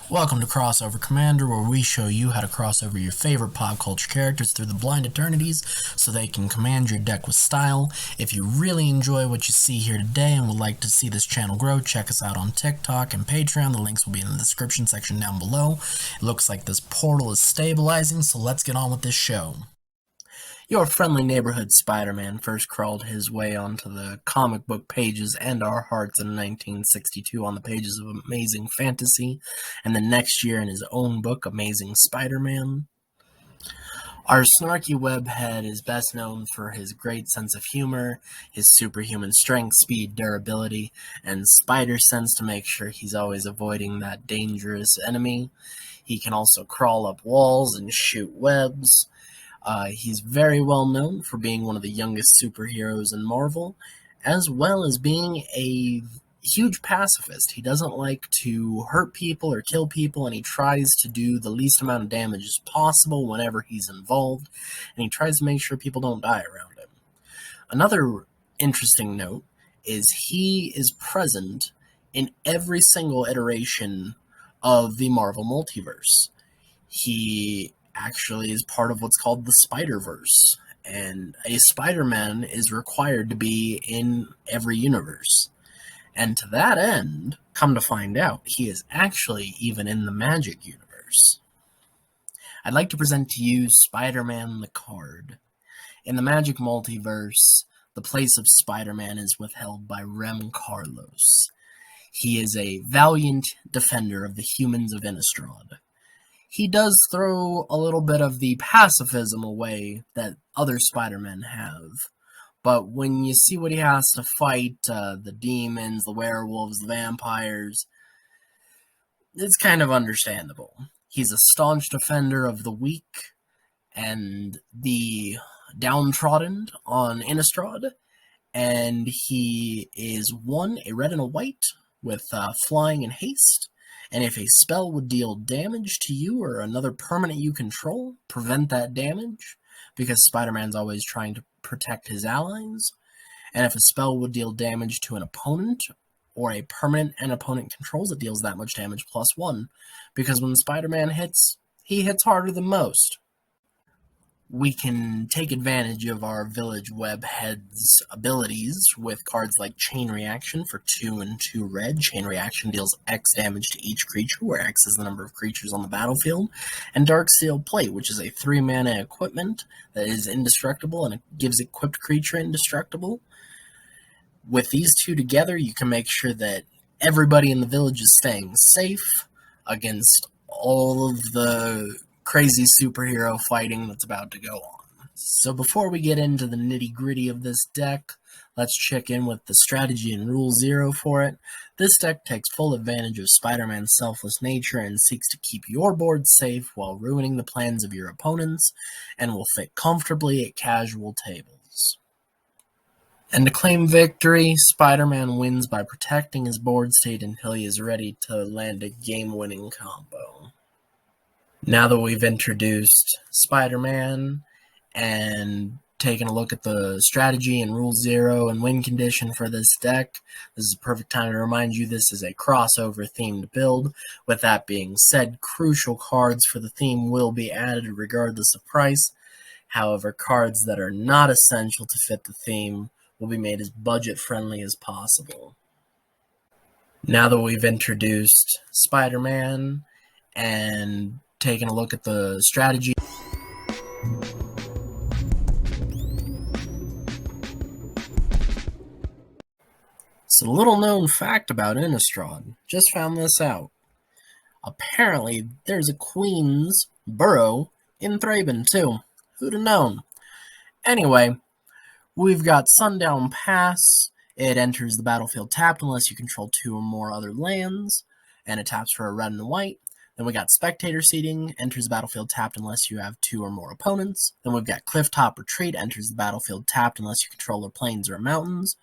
Welcome to Crossover Commander, where we show you how to cross over your favorite pop culture characters through the blind eternities so they can command your deck with style. If you really enjoy what you see here today and would like to see this channel grow, check us out on TikTok and Patreon. The links will be in the description section down below. It looks like this portal is stabilizing, so let's get on with this show. Your friendly neighborhood Spider-Man first crawled his way onto the comic book pages and our hearts in 1962 on the pages of Amazing Fantasy, and the next year in his own book, Amazing Spider-Man. Our snarky webhead is best known for his great sense of humor, his superhuman strength, speed, durability, and spider sense to make sure he's always avoiding that dangerous enemy. He can also crawl up walls and shoot webs. He's very well known for being one of the youngest superheroes in Marvel, as well as being a huge pacifist. He doesn't like to hurt people or kill people, and he tries to do the least amount of damage as possible whenever he's involved, and he tries to make sure people don't die around him. Another interesting note is he is present in every single iteration of the Marvel multiverse. He actually is part of what's called the Spider-Verse, and a Spider-Man is required to be in every universe. And to that end, come to find out, he is actually even in the Magic universe. I'd like to present to you Spider-Man the card. In the Magic multiverse, the place of Spider-Man is withheld by Rem Carlos. He is a valiant defender of the humans of Innistrad. He does throw a little bit of the pacifism away that other Spider-Men have. But when you see what he has to fight, the demons, the werewolves, the vampires, it's kind of understandable. He's a staunch defender of the weak and the downtrodden on Innistrad. And he is a red and a white with flying and haste. And if a spell would deal damage to you or another permanent you control, prevent that damage, because Spider-Man's always trying to protect his allies. And if a spell would deal damage to an opponent, or a permanent an opponent controls, it deals that much damage +1, because when Spider-Man hits, he hits harder than most. We can take advantage of our Village Webhead's abilities with cards like Chain Reaction for 2 and 2 red. Chain Reaction deals X damage to each creature, where X is the number of creatures on the battlefield. And Darksteel Plate, which is a 3-mana equipment that is indestructible and it gives equipped creature indestructible. With these two together, you can make sure that everybody in the village is staying safe against all of the crazy superhero fighting that's about to go on. So before we get into the nitty-gritty of this deck, let's check in with the strategy and rule 0 for it. This deck takes full advantage of Spider-Man's selfless nature and seeks to keep your board safe while ruining the plans of your opponents, and will fit comfortably at casual tables. And to claim victory, Spider-Man wins by protecting his board state until he is ready to land a game-winning combo. Now that we've introduced Spider-Man and taken a look at the strategy and rule 0 and win condition for this deck, this is a perfect time to remind you this is a crossover themed build. With that being said, crucial cards for the theme will be added regardless of price. However, cards that are not essential to fit the theme will be made as budget friendly as possible. Now that we've introduced Spider-Man and taking a look at the strategy. So, a little known fact about Innistrad. Just found this out. Apparently, there's a Queen's Burrow in Thraben, too. Who'd have known? Anyway, we've got Sundown Pass. It enters the battlefield tapped unless you control 2 or more other lands, and it taps for a red and a white. Then we got Spectator Seating, enters the battlefield tapped unless you have 2 or more opponents. Then we've got Clifftop Retreat, enters the battlefield tapped unless you control the plains or mountains.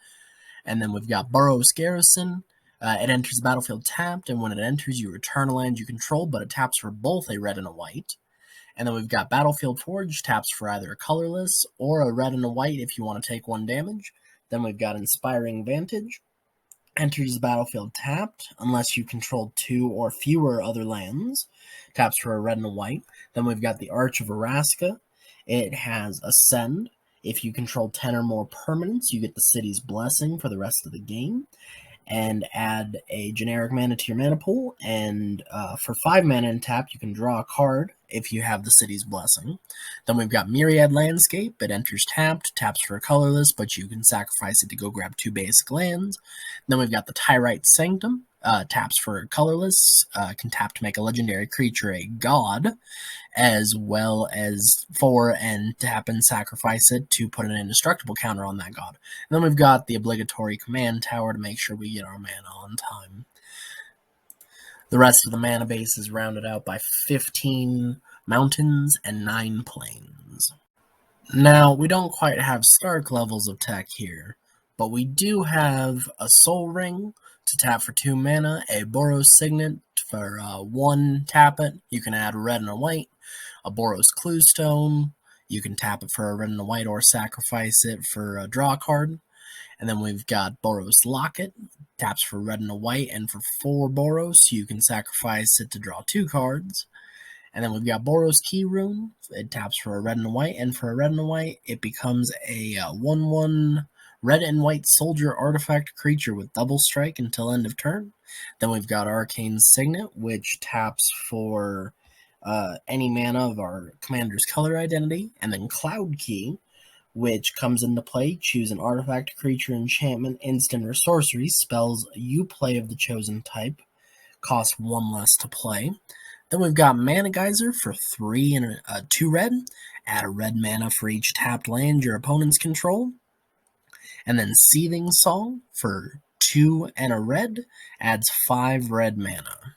And then we've got Boros Garrison. It enters the battlefield tapped, and when it enters, you return a land you control, but it taps for both a red and a white. And then we've got Battlefield Forge, taps for either a colorless or a red and a white if you want to take 1 damage. Then we've got Inspiring Vantage. Enters the battlefield tapped, unless you control 2 or fewer other lands. Taps for a red and a white. Then we've got the Arch of Araska. It has Ascend. If you control 10 or more permanents, you get the city's blessing for the rest of the game. And add a generic mana to your mana pool. And for 5 mana and tapped, you can draw a card if you have the city's blessing. Then we've got Myriad Landscape. It enters tapped, taps for a colorless, but you can sacrifice it to go grab 2 basic lands. Then we've got the Tyrite Sanctum. Taps for a colorless, can tap to make a legendary creature a god, as well as 4 and tap and sacrifice it to put an indestructible counter on that god. And then we've got the obligatory command tower to make sure we get our mana on time. The rest of the mana base is rounded out by 15 mountains and 9 plains. Now, we don't quite have Stark levels of tech here, but we do have a Soul Ring to tap for 2 mana, a Boros Signet for 1 tap it. You can add a red and a white. A Boros Cluestone. You can tap it for a red and a white or sacrifice it for a draw card. And then we've got Boros Locket. Taps for red and a white, and for 4 Boros, you can sacrifice it to draw 2 cards. And then we've got Boros Key Rune. It taps for a red and a white, and for a red and a white, it becomes a 1/1 red and white soldier artifact creature with double strike until end of turn. Then we've got Arcane Signet, which taps for any mana of our commander's color identity. And then Cloud Key, which comes into play. Choose an artifact, creature, enchantment, instant, or sorcery. Spells you play of the chosen type. Cost 1 less to play. Then we've got Mana Geyser for 3 and 2 red. Add a red mana for each tapped land your opponents control. And then Seething Song for 2 and a red. Adds 5 red mana.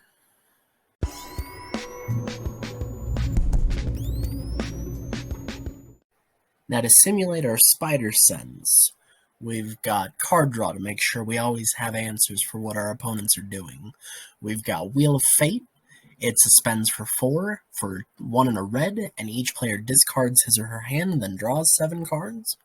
Now to simulate our spider sense, we've got card draw to make sure we always have answers for what our opponents are doing. We've got Wheel of Fate. It suspends for 4 for 1 and a red, and each player discards his or her hand and then draws 7 cards.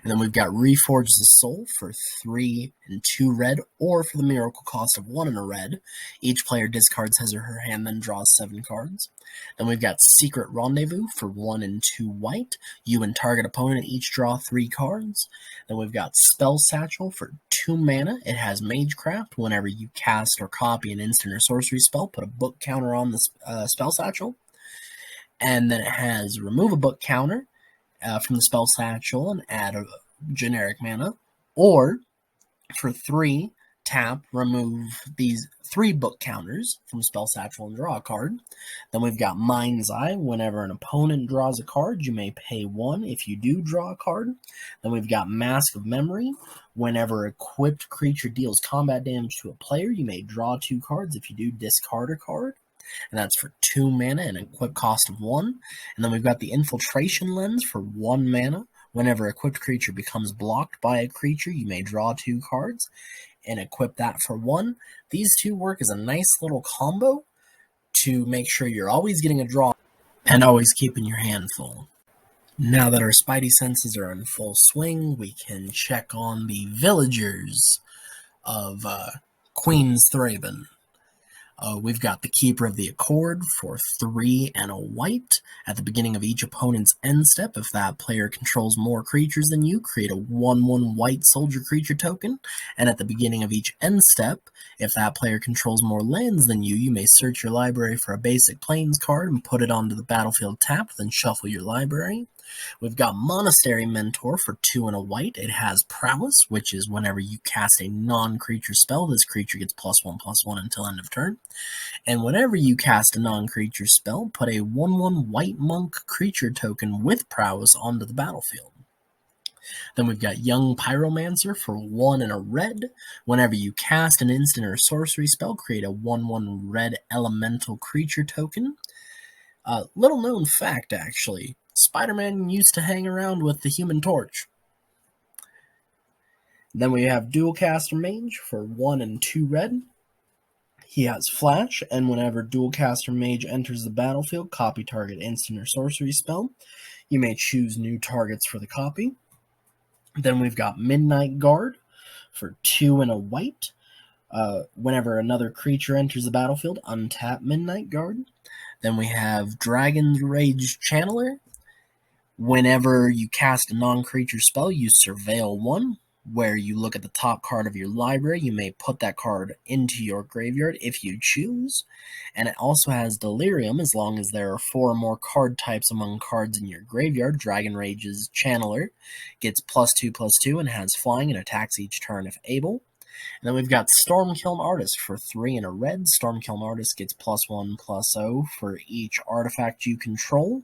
And then we've got Reforge the Soul for 3 and 2 red, or for the miracle cost of 1 and a red. Each player discards his or her hand, then draws 7 cards. Then we've got Secret Rendezvous for 1 and 2 white. You and target opponent each draw 3 cards. Then we've got Spell Satchel for 2 mana. It has Magecraft. Whenever you cast or copy an instant or sorcery spell, put a book counter on the Spell Satchel. And then it has Remove a book counter from the Spell Satchel and add a generic mana. Or, for 3, tap, remove these 3 book counters from Spell Satchel and draw a card. Then we've got Mind's Eye. Whenever an opponent draws a card, you may pay 1 if you do draw a card. Then we've got Mask of Memory. Whenever equipped creature deals combat damage to a player, you may draw 2 cards. If you do, discard a card. And that's for 2 mana and an equip cost of 1. And then we've got the Infiltration Lens for 1 mana. Whenever a equipped creature becomes blocked by a creature, you may draw 2 cards and equip that for 1. These 2 work as a nice little combo to make sure you're always getting a draw and always keeping your hand full. Now that our spidey senses are in full swing, we can check on the villagers of Queen's Thraben. We've got the Keeper of the Accord for 3 and a white. At the beginning of each opponent's end step, if that player controls more creatures than you, create a 1/1 white soldier creature token. And at the beginning of each end step, if that player controls more lands than you may search your library for a basic plains card and put it onto the battlefield tapped, then shuffle your library. We've got Monastery Mentor for 2 and a white. It has Prowess, which is whenever you cast a non-creature spell, this creature gets +1/+1 until end of turn. And whenever you cast a non-creature spell, put a 1/1 white monk creature token with Prowess onto the battlefield. Then we've got Young Pyromancer for 1 and a red. Whenever you cast an instant or sorcery spell, create a 1/1 red elemental creature token. Little known fact, actually. Spiderman used to hang around with the Human Torch. Then we have Dualcaster Mage for 1 and 2 red. He has Flash, and whenever Dualcaster Mage enters the battlefield, copy target instant or sorcery spell. You may choose new targets for the copy. Then we've got Midnight Guard for 2 and a white. Whenever another creature enters the battlefield, untap Midnight Guard. Then we have Dragon's Rage Channeler. Whenever you cast a non-creature spell, you Surveil 1, where you look at the top card of your library. You may put that card into your graveyard if you choose. And it also has Delirium, as long as there are 4 or more card types among cards in your graveyard. Dragon Rage's Channeler gets +2/+2 and has flying and attacks each turn if able. And then we've got Stormkiln Artist for 3 and a red. Stormkiln Artist gets +1/+0 for each artifact you control.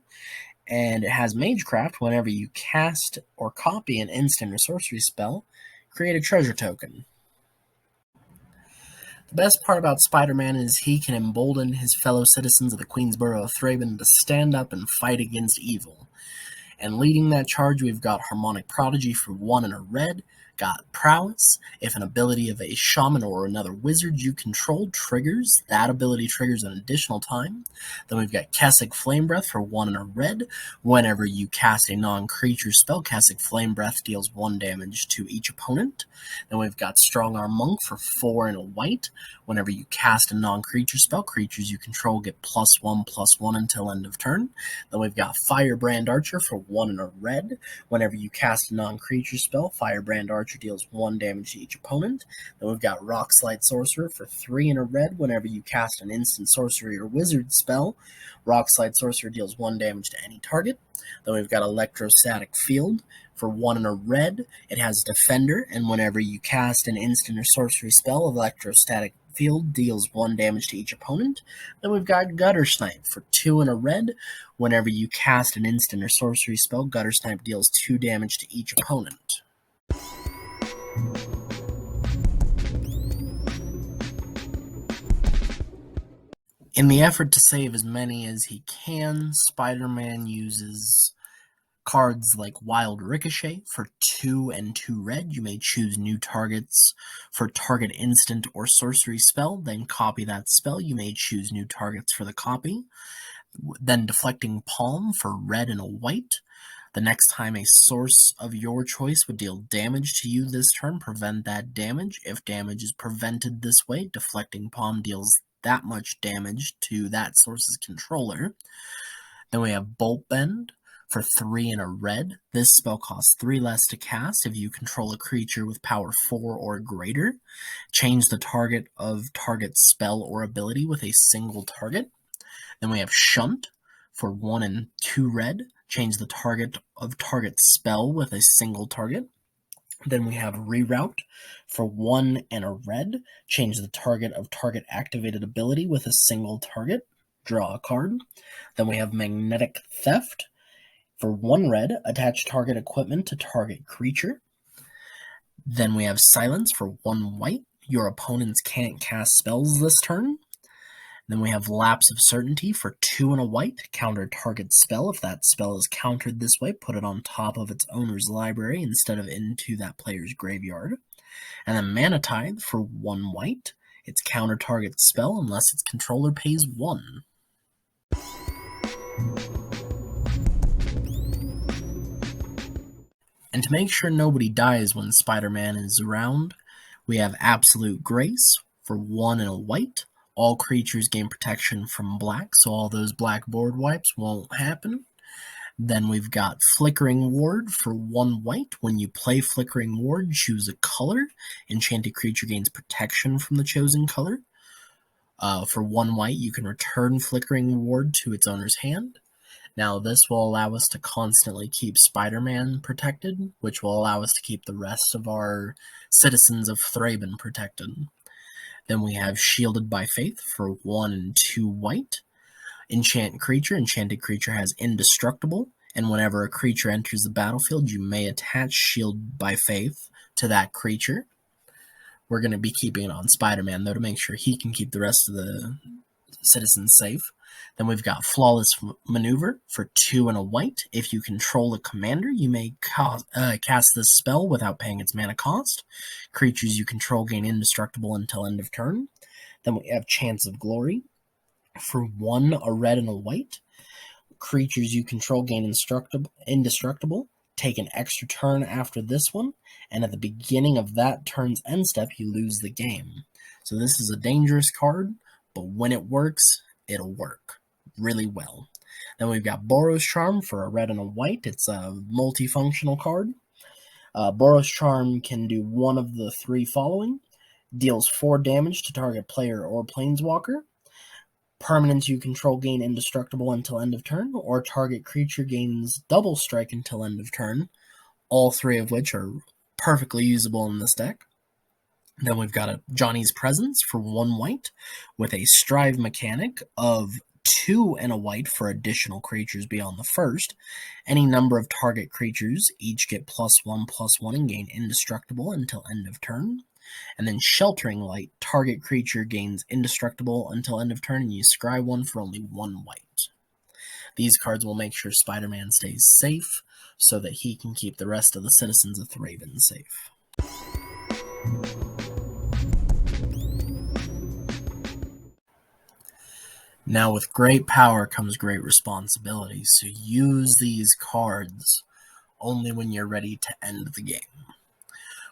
And it has Magecraft. Whenever you cast or copy an instant or sorcery spell, create a treasure token. The best part about Spider-Man is he can embolden his fellow citizens of the Queensborough of Thraben to stand up and fight against evil. And leading that charge, we've got Harmonic Prodigy for 1 and a red, got Prowess. If an ability of a shaman or another wizard you control triggers, that ability triggers an additional time. Then we've got Kessig Flame Breath for 1 and a red. Whenever you cast a non-creature spell, Kessig Flame Breath deals 1 damage to each opponent. Then we've got Strong Arm Monk for 4 and a white. Whenever you cast a non-creature spell, creatures you control get +1/+1 until end of turn. Then we've got Firebrand Archer for 1 and a red. Whenever you cast a non-creature spell, Firebrand Archer deals 1 damage to each opponent. Then we've got Rockslide Sorcerer for 3 and a red. Whenever you cast an instant sorcery or wizard spell, Rockslide Sorcerer deals 1 damage to any target. Then we've got Electrostatic Field for 1 and a red. It has Defender, and whenever you cast an instant or sorcery spell, Electrostatic Field deals 1 damage to each opponent. Then we've got Gutter Snipe for 2 and a red. Whenever you cast an instant or sorcery spell, Gutter Snipe deals 2 damage to each opponent. In the effort to save as many as he can, Spider-Man uses cards like Wild Ricochet for 2 and 2 red. You may choose new targets for target instant or sorcery spell, then copy that spell. You may choose new targets for the copy. Then Deflecting Palm for red and a white. The next time a source of your choice would deal damage to you this turn, prevent that damage. If damage is prevented this way, Deflecting Palm deals that much damage to that source's controller. Then we have Bolt Bend for 3 and a red. This spell costs 3 less to cast if you control a creature with power 4 or greater. Change the target of target spell or ability with a single target. Then we have Shunt for 1 and 2 red. Change the target of target spell with a single target. Then we have Reroute for 1 and a red. Change the target of target activated ability with a single target. Draw a card. Then we have Magnetic Theft for 1 red. Attach target equipment to target creature. Then we have Silence for 1 white. Your opponents can't cast spells this turn. Then we have Lapse of Certainty for 2 and a white. Counter target spell. If that spell is countered this way, put it on top of its owner's library instead of into that player's graveyard. And then Mana Tithe for 1 white. It's counter target spell unless its controller pays 1. And to make sure nobody dies when Spider-Man is around, we have Absolute Grace for 1 and a white. All creatures gain protection from black, so all those black board wipes won't happen. Then we've got Flickering Ward for 1 white. When you play Flickering Ward, choose a color. Enchanted creature gains protection from the chosen color. For 1 white, you can return Flickering Ward to its owner's hand. Now, this will allow us to constantly keep Spider-Man protected, which will allow us to keep the rest of our citizens of Thraben protected. Then we have Shielded by Faith for 1 and 2 white. Enchanted creature has Indestructible, and whenever a creature enters the battlefield, you may attach Shield by Faith to that creature. We're going to be keeping it on Spider-Man, though, to make sure he can keep the rest of the citizens safe. Then we've got Flawless Maneuver for 2 and a white. If you control a commander, you may cast this spell without paying its mana cost. Creatures you control gain Indestructible until end of turn. Then we have Chance of Glory for 1, a red and a white. Creatures you control gain Indestructible. take an extra turn after this one, and at the beginning of that turn's end step, you lose the game. So this is a dangerous card, but when it works, it'll work really well. Then we've got Boros Charm for a red and a white. It's a multifunctional card. Boros Charm can do one of the three following. Deals 4 damage to target player or planeswalker. Permanents you control gain indestructible until end of turn, or target creature gains double strike until end of turn, all three of which are perfectly usable in this deck. Then we've got a Johnny's Presence for 1 white, with a strive mechanic of 2 and a white for additional creatures beyond the first. Any number of target creatures each get +1/+1 and gain indestructible until end of turn. And then Sheltering Light, target creature gains indestructible until end of turn, and you scry 1 for only 1 white. These cards will make sure Spider-Man stays safe, so that he can keep the rest of the citizens of Thraven safe. Now, with great power comes great responsibility, so use these cards only when you're ready to end the game.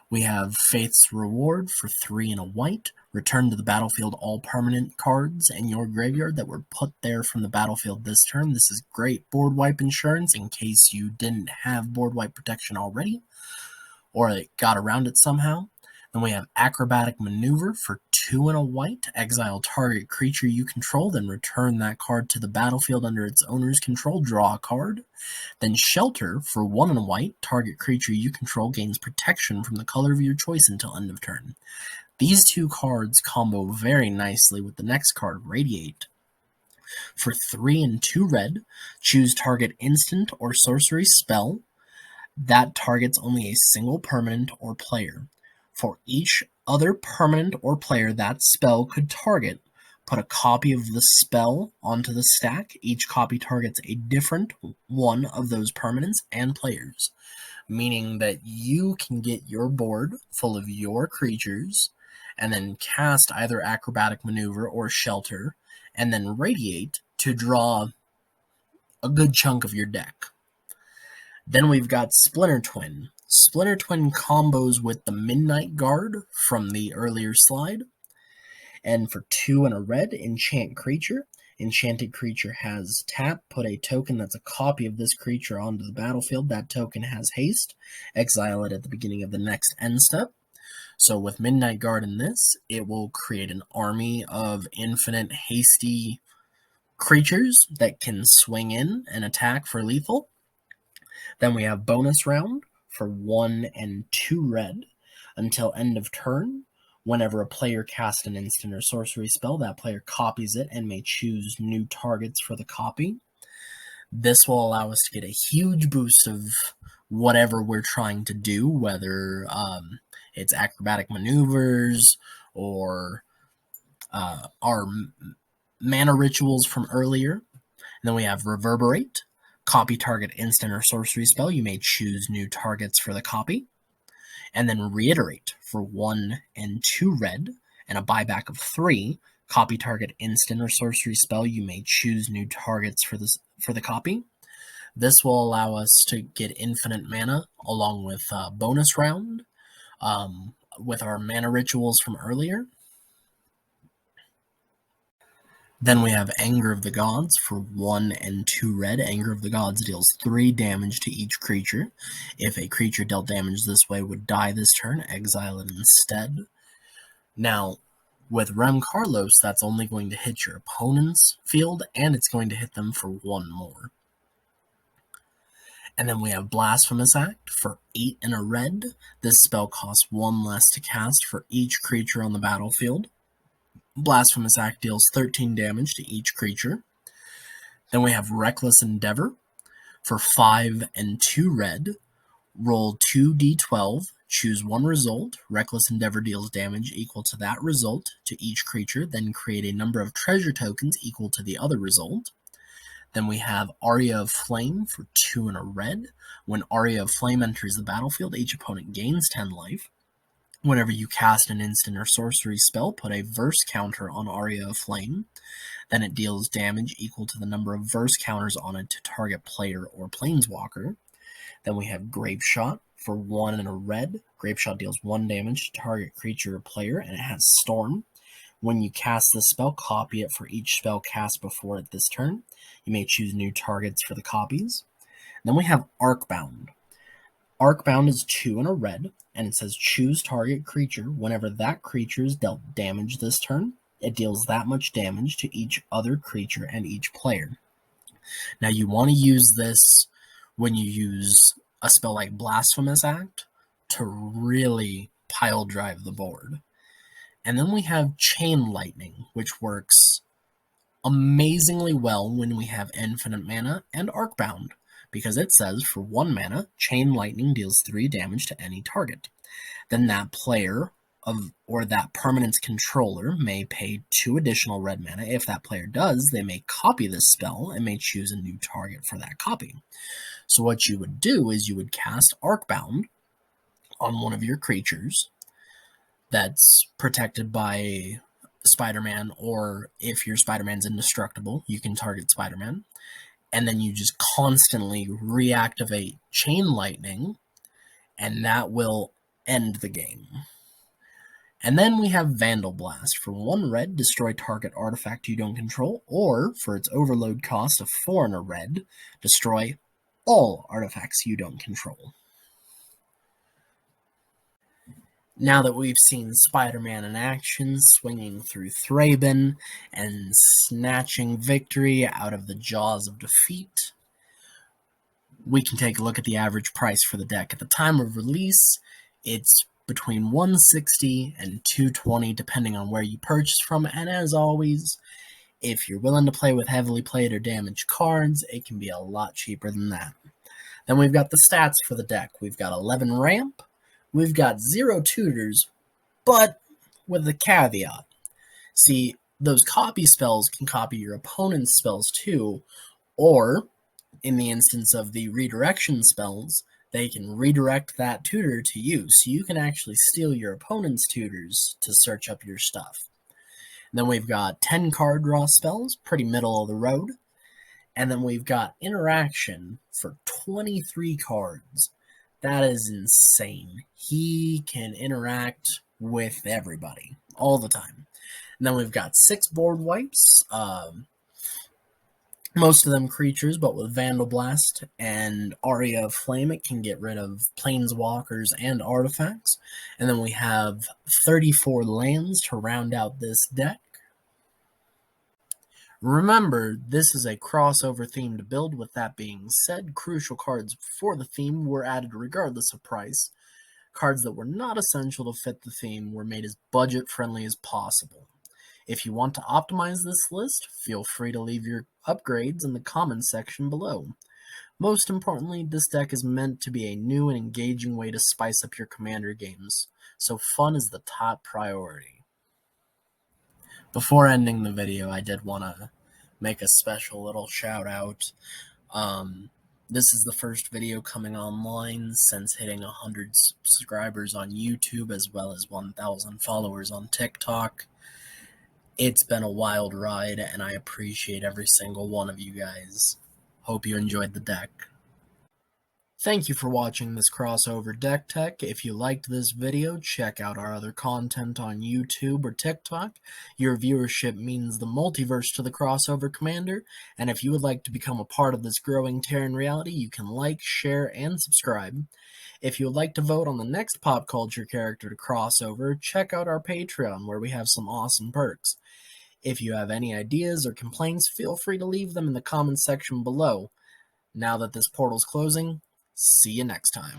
We have Faith's Reward for 3 and a white. Return to the battlefield all permanent cards in your graveyard that were put there from the battlefield this turn. This is great board wipe insurance in case you didn't have board wipe protection already, or it got around it somehow. Then we have Acrobatic Maneuver for 2 and a white. Exile target creature you control, then return that card to the battlefield under its owner's control. Draw a card. Then Shelter for 1 and a white. Target creature you control gains protection from the color of your choice until end of turn. These two cards combo very nicely with the next card, Radiate. For 3 and 2 red, choose target instant or sorcery spell that targets only a single permanent or player. For each other permanent or player that spell could target, put a copy of the spell onto the stack. Each copy targets a different one of those permanents and players, meaning that you can get your board full of your creatures and then cast either Acrobatic Maneuver or Shelter, and then Radiate to draw a good chunk of your deck. Then we've got Splinter Twin. Splinter Twin combos with the Midnight Guard from the earlier slide. And for 2 and a red, enchant creature. Enchanted creature has tap. Put a token that's a copy of this creature onto the battlefield. That token has haste. Exile it at the beginning of the next end step. So with Midnight Guard in this, it will create an army of infinite hasty creatures that can swing in and attack for lethal. Then we have Bonus Round for 1 and 2 red. Until end of turn, whenever a player casts an instant or sorcery spell, that player copies it and may choose new targets for the copy. This will allow us to get a huge boost of whatever we're trying to do, whether it's acrobatic maneuvers or our mana rituals from earlier. And then we have Reverberate. Copy target instant or sorcery spell. You may choose new targets for the copy. And then Reiterate for 1 and 2 red and a buyback of 3. Copy target instant or sorcery spell. You may choose new targets for the copy. This will allow us to get infinite mana along with Bonus Round with our mana rituals from earlier. Then we have Anger of the Gods for 1 and 2 red. Anger of the Gods deals 3 damage to each creature. If a creature dealt damage this way would die this turn, exile it instead. Now, with Rem Carlos, that's only going to hit your opponent's field, and it's going to hit them for 1 more. And then we have Blasphemous Act for 8 and a red. This spell costs 1 less to cast for each creature on the battlefield. Blasphemous Act deals 13 damage to each creature. Then we have Reckless Endeavor for 5 and 2 red. Roll 2d12, choose 1 result. Reckless Endeavor deals damage equal to that result to each creature, then create a number of treasure tokens equal to the other result. Then we have Arya of Flame for 2 and a red. When Arya of Flame enters the battlefield, each opponent gains 10 life. Whenever you cast an instant or sorcery spell, put a verse counter on Arya of Flame. Then it deals damage equal to the number of verse counters on it to target player or planeswalker. Then we have Grape Shot for 1 and a red. Grape Shot deals 1 damage to target creature or player, and it has Storm. When you cast this spell, copy it for each spell cast before it this turn. You may choose new targets for the copies. Then we have Arcbound. Arcbound is 2 and a red, and it says choose target creature. Whenever that creature is dealt damage this turn, it deals that much damage to each other creature and each player. Now you want to use this when you use a spell like Blasphemous Act to really pile drive the board. And then we have Chain Lightning, which works amazingly well when we have infinite mana and Arcbound, because it says for 1 mana, Chain Lightning deals 3 damage to any target. Then that player or that permanent's controller may pay 2 additional red mana. If that player does, they may copy this spell and may choose a new target for that copy. So what you would do is you would cast Arcbound on one of your creatures that's protected by Spiderman, or if your Spiderman's indestructible, you can target Spiderman. And then you just constantly reactivate Chain Lightning, and that will end the game. And then we have Vandal Blast. For 1 red, destroy target artifact you don't control, or for its overload cost of 4 and a red, destroy all artifacts you don't control. Now that we've seen Spider-Man in action, swinging through Thraben and snatching victory out of the jaws of defeat, we can take a look at the average price for the deck. At the time of release, it's between $160 and $220, depending on where you purchase from, and as always, if you're willing to play with heavily played or damaged cards, it can be a lot cheaper than that. Then we've got the stats for the deck. We've got 11 ramp, we've got 0 tutors, but with a caveat. See, those copy spells can copy your opponent's spells too, or, in the instance of the redirection spells, they can redirect that tutor to you, so you can actually steal your opponent's tutors to search up your stuff. And then we've got 10 card draw spells, pretty middle of the road. And then we've got interaction for 23 cards. That is insane. He can interact with everybody all the time. And then we've got 6 board wipes. Most of them creatures, but with Vandal Blast and Arya of Flame, it can get rid of planeswalkers and artifacts. And then we have 34 lands to round out this deck. Remember, this is a crossover themed build. With that being said, crucial cards for the theme were added regardless of price. Cards that were not essential to fit the theme were made as budget-friendly as possible. If you want to optimize this list, feel free to leave your upgrades in the comments section below. Most importantly, this deck is meant to be a new and engaging way to spice up your Commander games, so fun is the top priority. Before ending the video, I did want to make a special little shout out. This is the first video coming online since hitting 100 subscribers on YouTube, as well as 1,000 followers on TikTok. It's been a wild ride, and I appreciate every single one of you guys. Hope you enjoyed the deck. Thank you for watching this crossover deck tech. If you liked this video, check out our other content on YouTube or TikTok. Your viewership means the multiverse to the crossover commander, and if you would like to become a part of this growing Terran reality, you can like, share, and subscribe. If you would like to vote on the next pop culture character to crossover, check out our Patreon, where we have some awesome perks. If you have any ideas or complaints, feel free to leave them in the comments section below. Now that this portal's closing, see you next time.